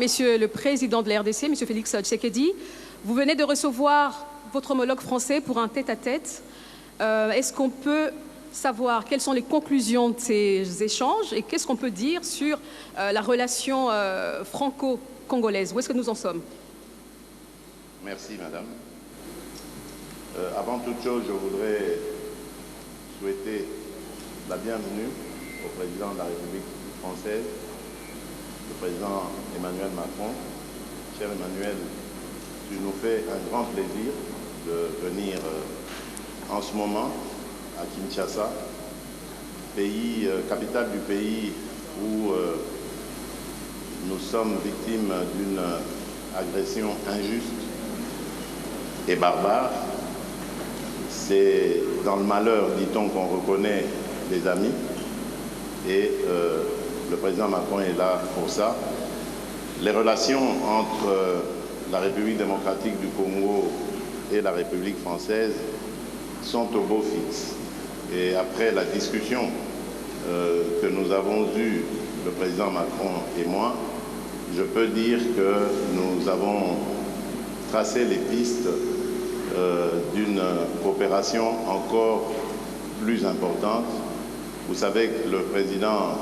Monsieur le Président de la RDC, Monsieur Félix Tshisekedi, vous venez de recevoir votre homologue français pour un tête-à-tête. Est-ce qu'on peut savoir quelles sont les conclusions de ces échanges et qu'est-ce qu'on peut dire sur la relation franco-congolaise? Où est-ce que nous en sommes? Merci, Madame. Avant toute chose, je voudrais souhaiter la bienvenue au Président de la République française, le Président Emmanuel Macron. Cher Emmanuel, tu nous fais un grand plaisir de venir en ce moment à Kinshasa, capitale du pays où nous sommes victimes d'une agression injuste et barbare. C'est dans le malheur, dit-on, qu'on reconnaît les amis et le président Macron est là pour ça. Les relations entre la République démocratique du Congo et la République française sont au beau fixe. Et après la discussion que nous avons eue, le président Macron et moi, je peux dire que nous avons tracé les pistes d'une coopération encore plus importante. Vous savez que le président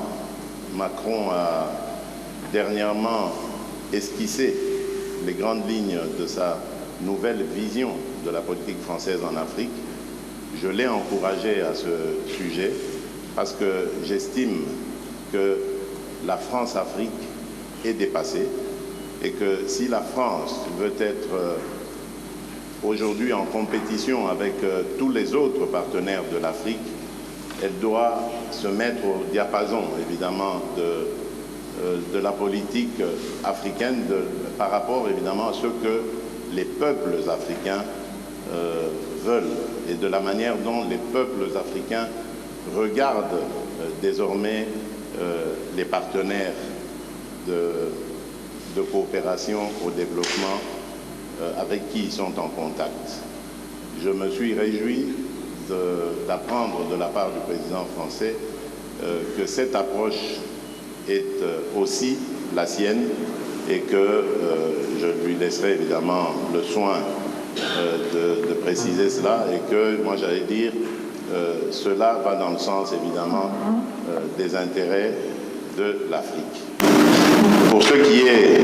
Macron a dernièrement esquissé les grandes lignes de sa nouvelle vision de la politique française en Afrique. Je l'ai encouragé à ce sujet parce que j'estime que la France-Afrique est dépassée et que si la France veut être aujourd'hui en compétition avec tous les autres partenaires de l'Afrique, elle doit se mettre au diapason, évidemment, de la politique africaine par rapport, évidemment, à ce que les peuples africains veulent et de la manière dont les peuples africains regardent désormais les partenaires de coopération au développement avec qui ils sont en contact. Je me suis réjoui d'apprendre de la part du président français que cette approche est aussi la sienne et que je lui laisserai évidemment le soin de préciser cela et que moi j'allais dire cela va dans le sens évidemment des intérêts de l'Afrique. Pour ce qui est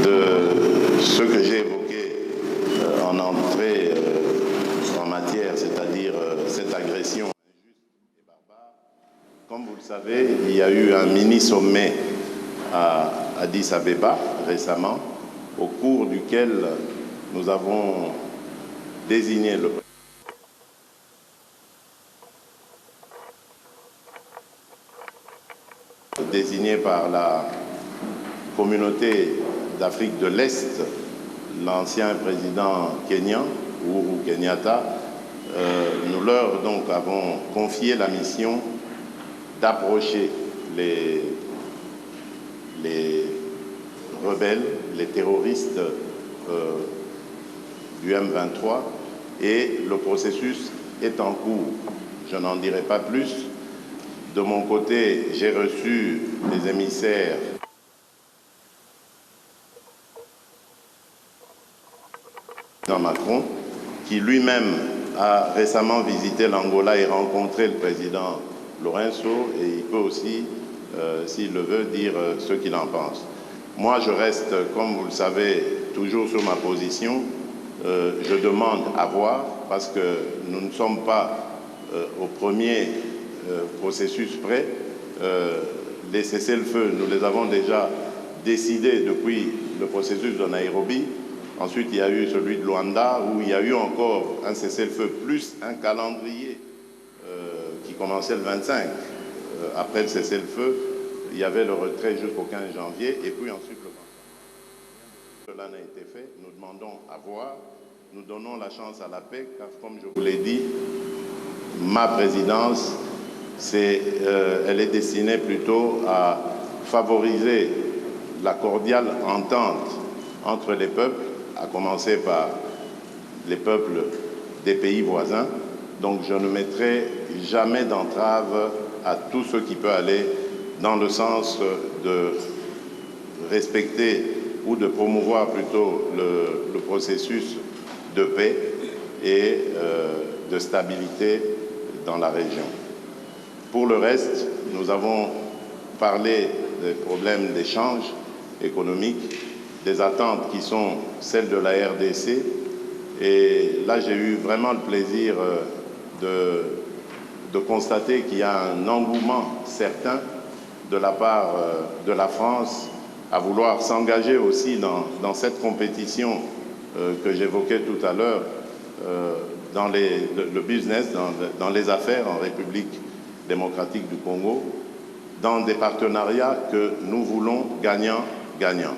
de ce que j'ai évoqué en entrée en matière, c'est-à-dire cette agression injuste et barbare, comme vous le savez, il y a eu un mini-sommet à Addis Abeba récemment, au cours duquel nous avons désigné le désigné par la communauté d'Afrique de l'Est, l'ancien président kényan, Uhuru Kenyatta. Nous leur donc avons confié la mission d'approcher les rebelles, les terroristes du M23 et le processus est en cours. Je n'en dirai pas plus. De mon côté, j'ai reçu des émissaires dans Macron, qui lui-même a récemment visité l'Angola et rencontré le président Lourenço, et il peut aussi, s'il le veut, dire ce qu'il en pense. Moi, je reste, comme vous le savez, toujours sur ma position. Je demande à voir, parce que nous ne sommes pas au premier processus près. Les cessez-le-feu, nous les avons déjà décidés depuis le processus de Nairobi. Ensuite, il y a eu celui de Luanda, où il y a eu encore un cessez-le-feu, plus un calendrier qui commençait le 25. Après le cessez-le-feu, il y avait le retrait jusqu'au 15 janvier, et puis ensuite le 20. Cela n'a été fait. Nous demandons à voir. Nous donnons la chance à la paix, car comme je vous l'ai dit, ma présidence, elle est destinée plutôt à favoriser la cordiale entente entre les peuples, à commencer par les peuples des pays voisins. Donc je ne mettrai jamais d'entrave à tout ce qui peut aller dans le sens de respecter ou de promouvoir plutôt le processus de paix et de stabilité dans la région. Pour le reste, nous avons parlé des problèmes d'échange économique, des attentes qui sont celles de la RDC. Et là, j'ai eu vraiment le plaisir de constater qu'il y a un engouement certain de la part de la France à vouloir s'engager aussi dans cette compétition que j'évoquais tout à l'heure, dans le business, dans les affaires en République démocratique du Congo, dans des partenariats que nous voulons gagnant-gagnant,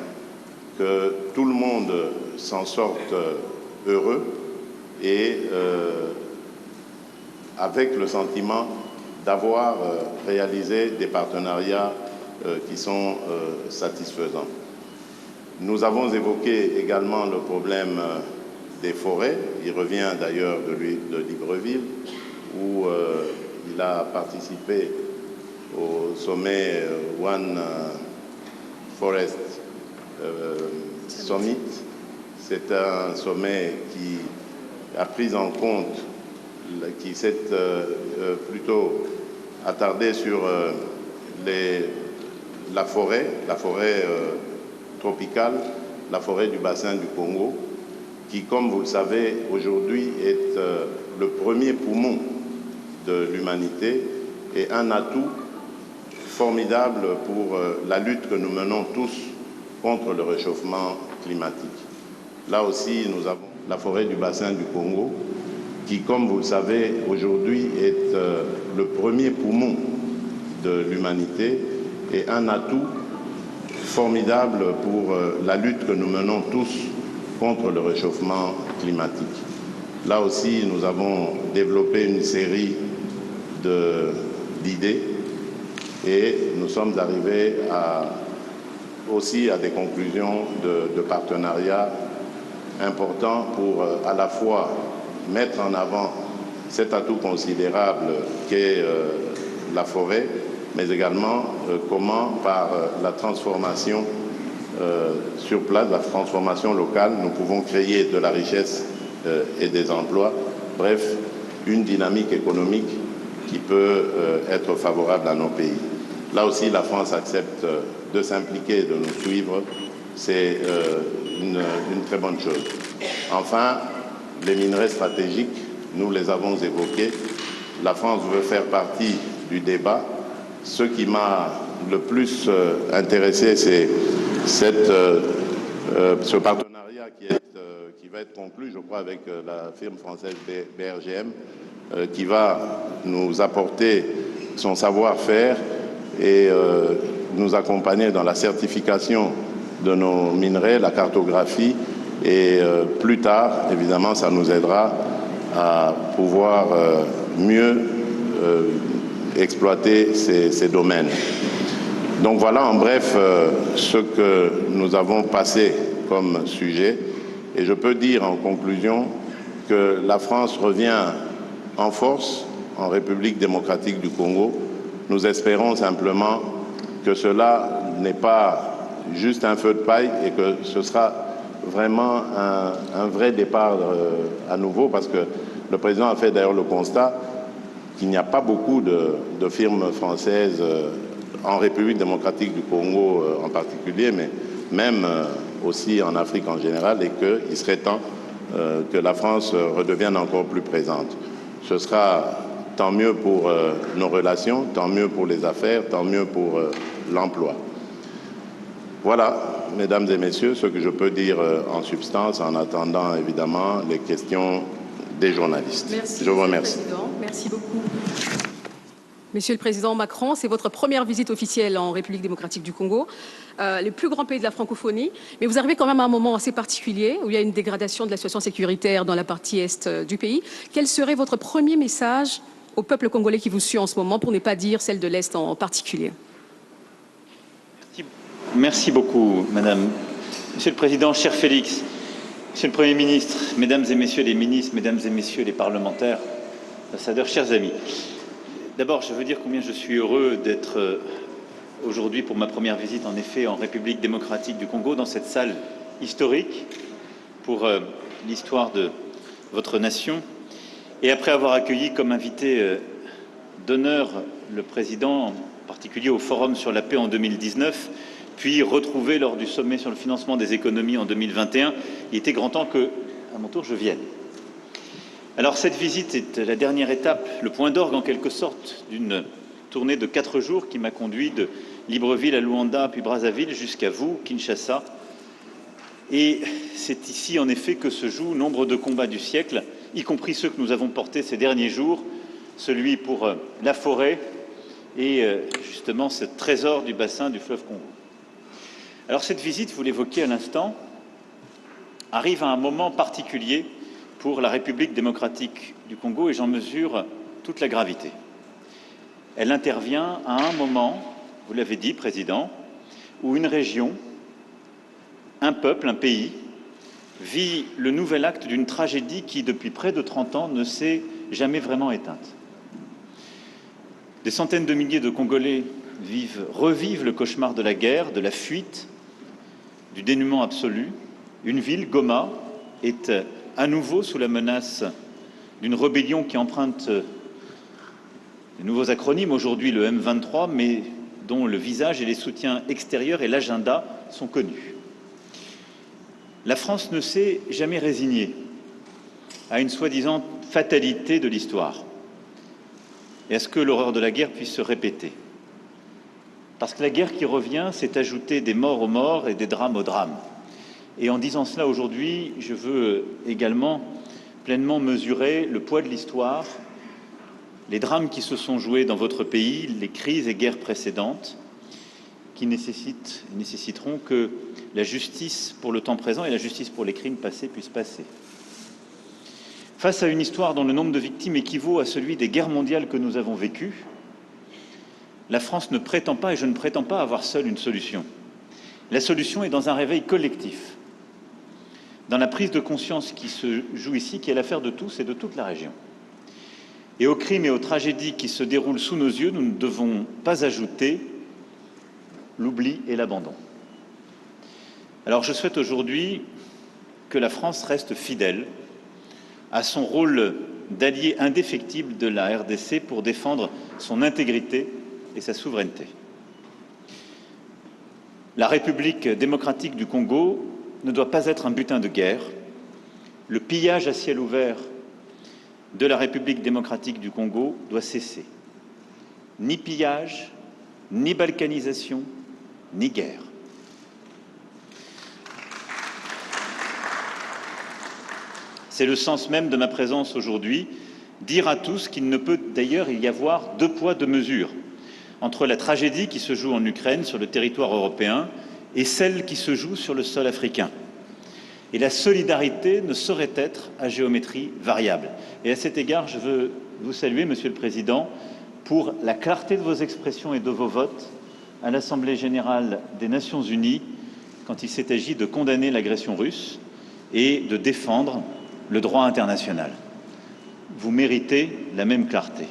que tout le monde s'en sorte heureux et avec le sentiment d'avoir réalisé des partenariats qui sont satisfaisants. Nous avons évoqué également le problème des forêts. Il revient d'ailleurs de Libreville, où il a participé au sommet One Forest Summit. C'est un sommet qui a pris en compte, qui s'est plutôt attardé sur la forêt tropicale, la forêt du bassin du Congo, qui, comme vous le savez, aujourd'hui est le premier poumon de l'humanité et un atout formidable pour la lutte que nous menons tous contre le réchauffement climatique. Là aussi, nous avons la forêt du bassin du Congo, qui, comme vous le savez, aujourd'hui est le premier poumon de l'humanité et un atout formidable pour la lutte que nous menons tous contre le réchauffement climatique. Là aussi, nous avons développé une série d'idées et nous sommes arrivés aussi à des conclusions de partenariat importants pour à la fois mettre en avant cet atout considérable qu'est la forêt, mais également comment, par la transformation sur place, la transformation locale, nous pouvons créer de la richesse et des emplois. Bref, une dynamique économique qui peut être favorable à nos pays. Là aussi, la France accepte de s'impliquer, de nous suivre. C'est une très bonne chose. Enfin, les minerais stratégiques, nous les avons évoqués. La France veut faire partie du débat. Ce qui m'a le plus intéressé, c'est ce partenariat qui va être conclu, je crois, avec la firme française BRGM, qui va nous apporter son savoir-faire et nous accompagner dans la certification de nos minerais, la cartographie, et plus tard, évidemment, ça nous aidera à pouvoir mieux exploiter ces domaines. Donc voilà en bref ce que nous avons passé comme sujet. Et je peux dire en conclusion que la France revient en force en République démocratique du Congo. Nous espérons simplement que cela n'est pas juste un feu de paille et que ce sera vraiment un vrai départ à nouveau, parce que le président a fait d'ailleurs le constat qu'il n'y a pas beaucoup de firmes françaises en République démocratique du Congo en particulier, mais même aussi en Afrique en général, et qu'il serait temps que la France redevienne encore plus présente. Ce sera tant mieux pour nos relations, tant mieux pour les affaires, tant mieux pour l'emploi. Voilà, mesdames et messieurs, ce que je peux dire en substance, en attendant évidemment les questions des journalistes. Merci, je vous remercie. Merci beaucoup. Monsieur le Président Macron, c'est votre première visite officielle en République démocratique du Congo, le plus grand pays de la francophonie. Mais vous arrivez quand même à un moment assez particulier où il y a une dégradation de la situation sécuritaire dans la partie est du pays. Quel serait votre premier message au peuple congolais qui vous suit en ce moment, pour ne pas dire celle de l'Est en particulier? Merci beaucoup, Madame. Monsieur le Président, cher Félix, Monsieur le Premier ministre, Mesdames et Messieurs les ministres, Mesdames et Messieurs les parlementaires, ambassadeurs, chers amis. D'abord, je veux dire combien je suis heureux d'être aujourd'hui pour ma première visite, en effet, en République démocratique du Congo, dans cette salle historique pour l'histoire de votre nation. Et après avoir accueilli comme invité d'honneur le président, en particulier au Forum sur la paix en 2019, puis retrouvé lors du sommet sur le financement des économies en 2021, il était grand temps que, à mon tour, je vienne. Alors cette visite est la dernière étape, le point d'orgue en quelque sorte d'une tournée de 4 jours qui m'a conduit de Libreville à Luanda puis Brazzaville jusqu'à vous, Kinshasa. Et c'est ici en effet que se jouent nombre de combats du siècle, y compris ceux que nous avons portés ces derniers jours, celui pour la forêt et justement ce trésor du bassin du fleuve Congo. Alors cette visite, vous l'évoquiez à l'instant, arrive à un moment particulier pour la République démocratique du Congo et j'en mesure toute la gravité. Elle intervient à un moment, vous l'avez dit, Président, où une région, un peuple, un pays, vit le nouvel acte d'une tragédie qui, depuis près de 30 ans, ne s'est jamais vraiment éteinte. Des centaines de milliers de Congolais revivent le cauchemar de la guerre, de la fuite, du dénuement absolu. Une ville, Goma, est à nouveau sous la menace d'une rébellion qui emprunte de nouveaux acronymes, aujourd'hui le M23, mais dont le visage et les soutiens extérieurs et l'agenda sont connus. La France ne s'est jamais résignée à une soi-disant fatalité de l'histoire et à ce que l'horreur de la guerre puisse se répéter. Parce que la guerre qui revient, c'est ajouter des morts aux morts et des drames aux drames. Et en disant cela aujourd'hui, je veux également pleinement mesurer le poids de l'histoire, les drames qui se sont joués dans votre pays, les crises et guerres précédentes, qui nécessiteront que la justice pour le temps présent et la justice pour les crimes passés puissent passer. Face à une histoire dont le nombre de victimes équivaut à celui des guerres mondiales que nous avons vécues, la France ne prétend pas, et je ne prétends pas avoir seule une solution. La solution est dans un réveil collectif, dans la prise de conscience qui se joue ici, qui est l'affaire de tous et de toute la région. Et aux crimes et aux tragédies qui se déroulent sous nos yeux, nous ne devons pas ajouter l'oubli et l'abandon. Alors je souhaite aujourd'hui que la France reste fidèle à son rôle d'allié indéfectible de la RDC pour défendre son intégrité et sa souveraineté. La République démocratique du Congo ne doit pas être un butin de guerre. Le pillage à ciel ouvert de la République démocratique du Congo doit cesser. Ni pillage, ni balkanisation, ni guerre. C'est le sens même de ma présence aujourd'hui, dire à tous qu'il ne peut d'ailleurs y avoir 2 poids, 2 mesures entre la tragédie qui se joue en Ukraine, sur le territoire européen, et celle qui se joue sur le sol africain. Et la solidarité ne saurait être à géométrie variable. Et à cet égard, je veux vous saluer, Monsieur le Président, pour la clarté de vos expressions et de vos votes à l'Assemblée générale des Nations unies quand il s'est agi de condamner l'agression russe et de défendre le droit international. Vous méritez la même clarté.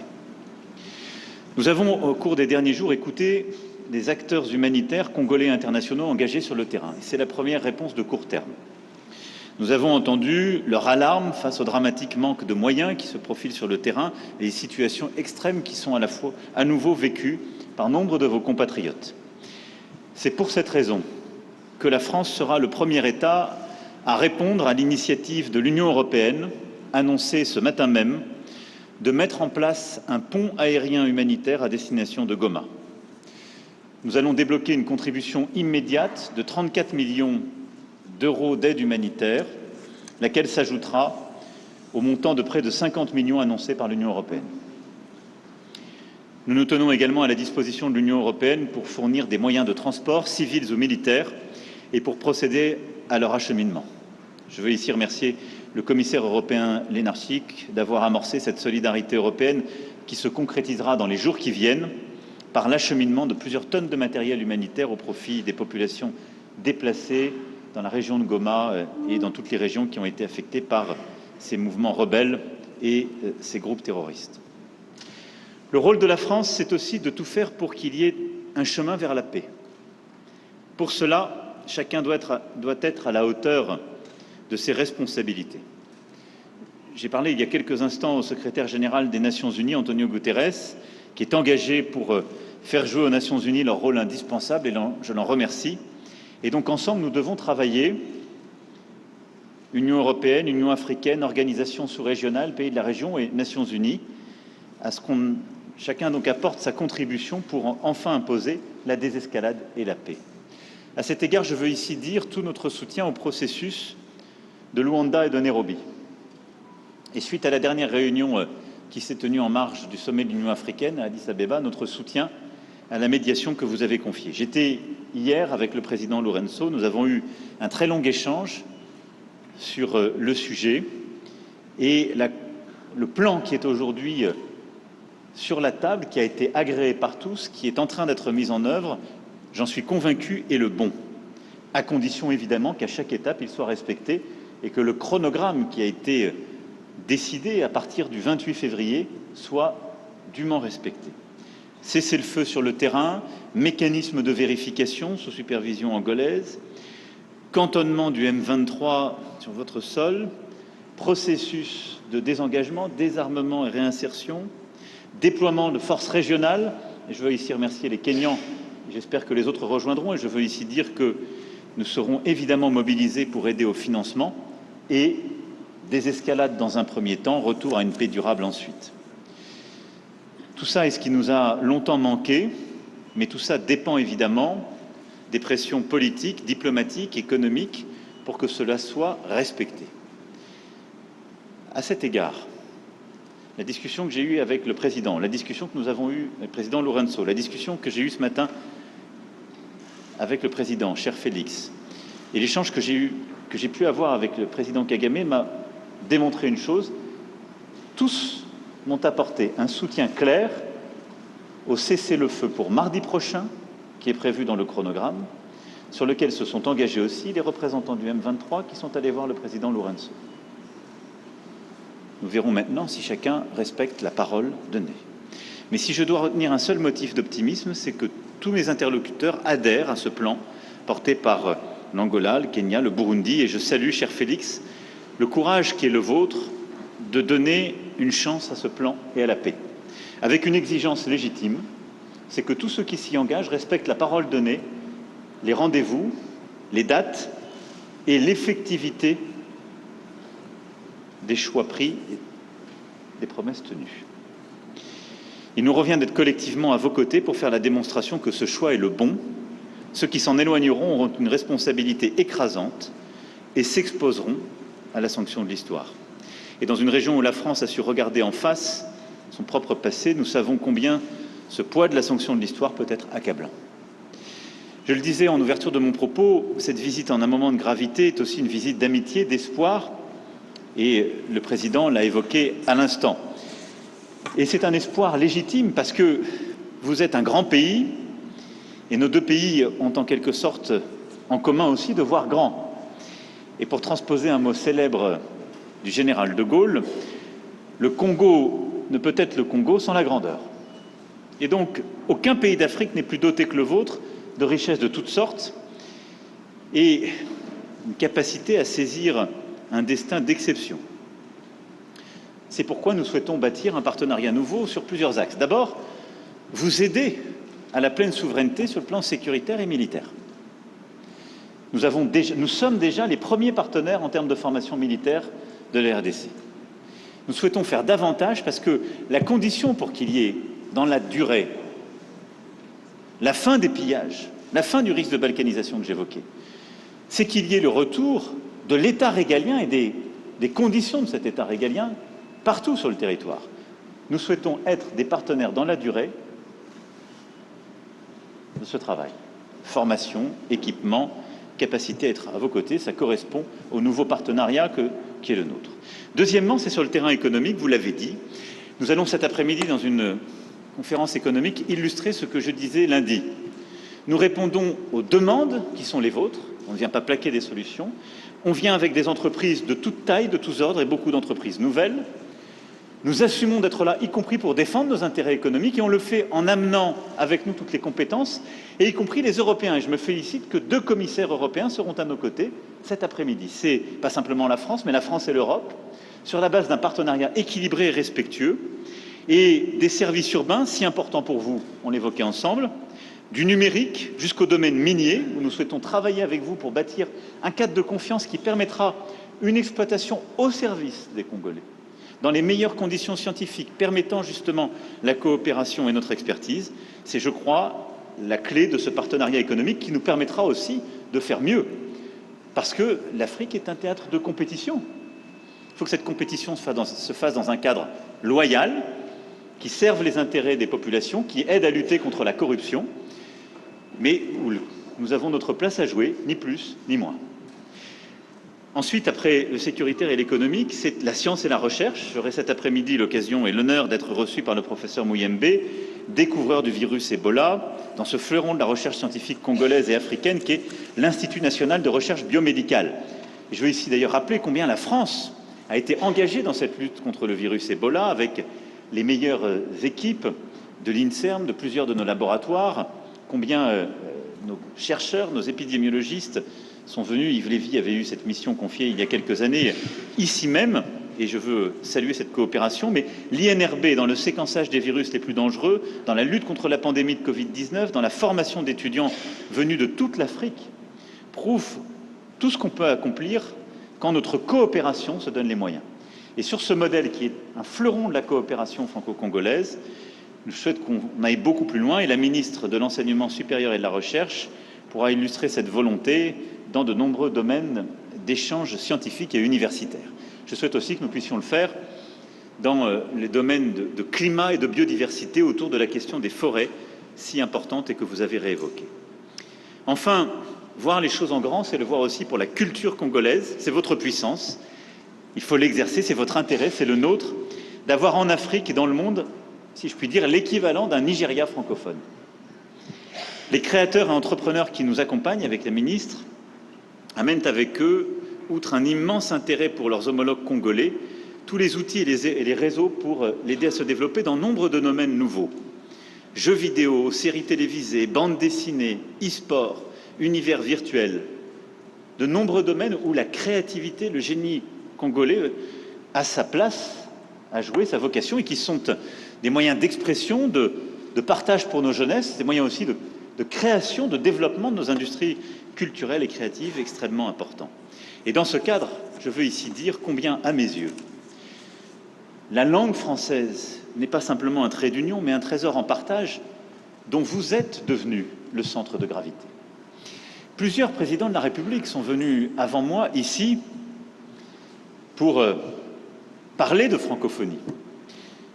Nous avons, au cours des derniers jours, écouté des acteurs humanitaires congolais et internationaux engagés sur le terrain. C'est la première réponse de court terme. Nous avons entendu leur alarme face au dramatique manque de moyens qui se profilent sur le terrain et les situations extrêmes qui sont à nouveau vécues par nombre de vos compatriotes. C'est pour cette raison que la France sera le premier État à répondre à l'initiative de l'Union européenne, annoncée ce matin même, de mettre en place un pont aérien humanitaire à destination de Goma. Nous allons débloquer une contribution immédiate de 34 millions d'euros d'aide humanitaire, laquelle s'ajoutera au montant de près de 50 millions annoncés par l'Union européenne. Nous nous tenons également à la disposition de l'Union européenne pour fournir des moyens de transport, civils ou militaires, et pour procéder à leur acheminement. Je veux ici remercier le commissaire européen Lenarčič d'avoir amorcé cette solidarité européenne qui se concrétisera dans les jours qui viennent par l'acheminement de plusieurs tonnes de matériel humanitaire au profit des populations déplacées dans la région de Goma et dans toutes les régions qui ont été affectées par ces mouvements rebelles et ces groupes terroristes. Le rôle de la France, c'est aussi de tout faire pour qu'il y ait un chemin vers la paix. Pour cela, chacun doit être à la hauteur de ses responsabilités. J'ai parlé il y a quelques instants au secrétaire général des Nations Unies, Antonio Guterres, qui est engagé pour faire jouer aux Nations Unies leur rôle indispensable, et je l'en remercie. Et donc ensemble, nous devons travailler, Union européenne, Union africaine, organisations sous-régionales, pays de la région et Nations Unies, à ce qu'on chacun donc apporte sa contribution pour enfin imposer la désescalade et la paix. À cet égard, je veux ici dire tout notre soutien au processus de Luanda et de Nairobi. Et suite à la dernière réunion qui s'est tenue en marge du sommet de l'Union africaine à Addis Abeba, notre soutien à la médiation que vous avez confiée. J'étais hier avec le président Lourenço, nous avons eu un très long échange sur le sujet et le plan qui est aujourd'hui sur la table, qui a été agréé par tous, qui est en train d'être mis en œuvre, j'en suis convaincu, est le bon, à condition évidemment qu'à chaque étape il soit respecté et que le chronogramme qui a été décidé à partir du 28 février soit dûment respecté. Cessez-le-feu sur le terrain, mécanisme de vérification sous supervision angolaise, cantonnement du M23 sur votre sol, processus de désengagement, désarmement et réinsertion, déploiement de forces régionales. Et je veux ici remercier les Kenyans, j'espère que les autres rejoindront, et je veux ici dire que nous serons évidemment mobilisés pour aider au financement et désescalade dans un premier temps, retour à une paix durable ensuite. Tout ça est ce qui nous a longtemps manqué, mais tout ça dépend évidemment des pressions politiques, diplomatiques, économiques, pour que cela soit respecté. À cet égard, la discussion que j'ai eue avec le président, la discussion que nous avons eue avec le président Lourenço, la discussion que j'ai eue ce matin avec le président, cher Félix, et l'échange que j'ai pu avoir avec le président Kagame m'a démontré une chose: tous m'ont apporté un soutien clair au cessez-le-feu pour mardi prochain, qui est prévu dans le chronogramme, sur lequel se sont engagés aussi les représentants du M23 qui sont allés voir le président Lourenço. Nous verrons maintenant si chacun respecte la parole donnée. Mais si je dois retenir un seul motif d'optimisme, c'est que tous mes interlocuteurs adhèrent à ce plan porté par l'Angola, le Kenya, le Burundi, et je salue, cher Félix, le courage qui est le vôtre de donner une chance à ce plan et à la paix, avec une exigence légitime, c'est que tous ceux qui s'y engagent respectent la parole donnée, les rendez-vous, les dates et l'effectivité des choix pris et des promesses tenues. Il nous revient d'être collectivement à vos côtés pour faire la démonstration que ce choix est le bon. Ceux qui s'en éloigneront auront une responsabilité écrasante et s'exposeront à la sanction de l'histoire. Et dans une région où la France a su regarder en face son propre passé, nous savons combien ce poids de la sanction de l'histoire peut être accablant. Je le disais en ouverture de mon propos, cette visite en un moment de gravité est aussi une visite d'amitié, d'espoir, et le président l'a évoqué à l'instant. Et c'est un espoir légitime parce que vous êtes un grand pays et nos deux pays ont en quelque sorte en commun aussi de voir grand. Et pour transposer un mot célèbre du général de Gaulle, le Congo ne peut être le Congo sans la grandeur. Et donc, aucun pays d'Afrique n'est plus doté que le vôtre de richesses de toutes sortes et une capacité à saisir un destin d'exception. C'est pourquoi nous souhaitons bâtir un partenariat nouveau sur plusieurs axes. D'abord, vous aider à la pleine souveraineté sur le plan sécuritaire et militaire. Nous sommes déjà les premiers partenaires en termes de formation militaire de la RDC. Nous souhaitons faire davantage parce que la condition pour qu'il y ait, dans la durée, la fin des pillages, la fin du risque de balkanisation que j'évoquais, c'est qu'il y ait le retour de l'État régalien et des conditions de cet État régalien partout sur le territoire. Nous souhaitons être des partenaires dans la durée de ce travail. Formation, équipement, capacité à être à vos côtés, ça correspond au nouveau partenariat qui est le nôtre. Deuxièmement, c'est sur le terrain économique, vous l'avez dit. Nous allons cet après-midi, dans une conférence économique, illustrer ce que je disais lundi. Nous répondons aux demandes qui sont les vôtres, on ne vient pas plaquer des solutions, on vient avec des entreprises de toute taille, de tous ordres et beaucoup d'entreprises nouvelles. Nous assumons d'être là, y compris pour défendre nos intérêts économiques, et on le fait en amenant avec nous toutes les compétences, et y compris les Européens. Et je me félicite que 2 commissaires européens seront à nos côtés cet après-midi. C'est pas simplement la France, mais la France et l'Europe, sur la base d'un partenariat équilibré et respectueux, et des services urbains si importants pour vous, on l'évoquait ensemble, du numérique jusqu'au domaine minier, où nous souhaitons travailler avec vous pour bâtir un cadre de confiance qui permettra une exploitation au service des Congolais, dans les meilleures conditions scientifiques, permettant justement la coopération et notre expertise. C'est, je crois, la clé de ce partenariat économique qui nous permettra aussi de faire mieux. Parce que l'Afrique est un théâtre de compétition. Il faut que cette compétition se fasse dans un cadre loyal, qui serve les intérêts des populations, qui aide à lutter contre la corruption, mais où nous avons notre place à jouer, ni plus ni moins. Ensuite, après le sécuritaire et l'économique, c'est la science et la recherche. J'aurai cet après-midi l'occasion et l'honneur d'être reçu par le professeur Mouyembe, découvreur du virus Ebola, dans ce fleuron de la recherche scientifique congolaise et africaine qui est l'Institut national de recherche biomédicale. Et je veux ici d'ailleurs rappeler combien la France a été engagée dans cette lutte contre le virus Ebola, avec les meilleures équipes de l'INSERM, de plusieurs de nos laboratoires, combien nos chercheurs, nos épidémiologistes sont venus. Yves Lévy avait eu cette mission confiée il y a quelques années, ici même, et je veux saluer cette coopération, mais l'INRB, dans le séquençage des virus les plus dangereux, dans la lutte contre la pandémie de Covid-19, dans la formation d'étudiants venus de toute l'Afrique, prouve tout ce qu'on peut accomplir quand notre coopération se donne les moyens. Et sur ce modèle qui est un fleuron de la coopération franco-congolaise, je souhaite qu'on aille beaucoup plus loin, et la ministre de l'Enseignement supérieur et de la Recherche pourra illustrer cette volonté dans de nombreux domaines d'échanges scientifiques et universitaires. Je souhaite aussi que nous puissions le faire dans les domaines de climat et de biodiversité, autour de la question des forêts, si importante et que vous avez réévoquée. Enfin, voir les choses en grand, c'est le voir aussi pour la culture congolaise, c'est votre puissance. Il faut l'exercer, c'est votre intérêt, c'est le nôtre, d'avoir en Afrique et dans le monde, si je puis dire, l'équivalent d'un Nigeria francophone. Les créateurs et entrepreneurs qui nous accompagnent avec la ministre amènent avec eux, outre un immense intérêt pour leurs homologues congolais, tous les outils et les réseaux pour l'aider à se développer dans nombre de domaines nouveaux. Jeux vidéo, séries télévisées, bandes dessinées, e-sport, univers virtuel. De nombreux domaines où la créativité, le génie congolais a sa place à jouer, sa vocation, et qui sont des moyens d'expression, de partage pour nos jeunesses, des moyens aussi de création, de développement de nos industries culturelles et créatives extrêmement importants. Et dans ce cadre, je veux ici dire combien, à mes yeux, la langue française n'est pas simplement un trait d'union, mais un trésor en partage dont vous êtes devenu le centre de gravité. Plusieurs présidents de la République sont venus avant moi ici pour parler de francophonie.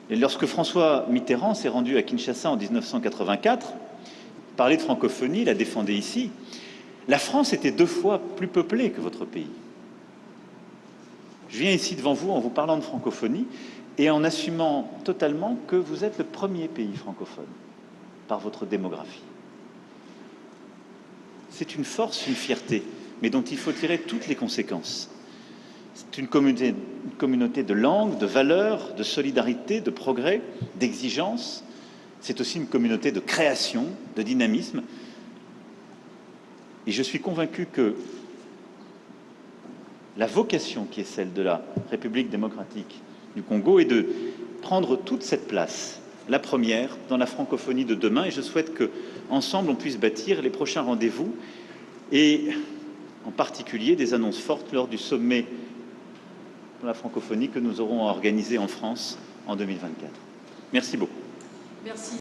Et lorsque François Mitterrand s'est rendu à Kinshasa en 1984, parler de francophonie, la défendait ici, la France était 2 fois plus peuplée que votre pays. Je viens ici devant vous en vous parlant de francophonie et en assumant totalement que vous êtes le premier pays francophone par votre démographie. C'est une force, une fierté, mais dont il faut tirer toutes les conséquences. C'est une communauté de langues, de valeurs, de solidarité, de progrès, d'exigence. C'est aussi une communauté de création, de dynamisme. Et je suis convaincu que la vocation qui est celle de la République démocratique du Congo est de prendre toute cette place, la première, dans la francophonie de demain. Et je souhaite qu'ensemble, on puisse bâtir les prochains rendez-vous et en particulier des annonces fortes lors du sommet pour la francophonie que nous aurons organisé en France en 2024. Merci beaucoup. Merci.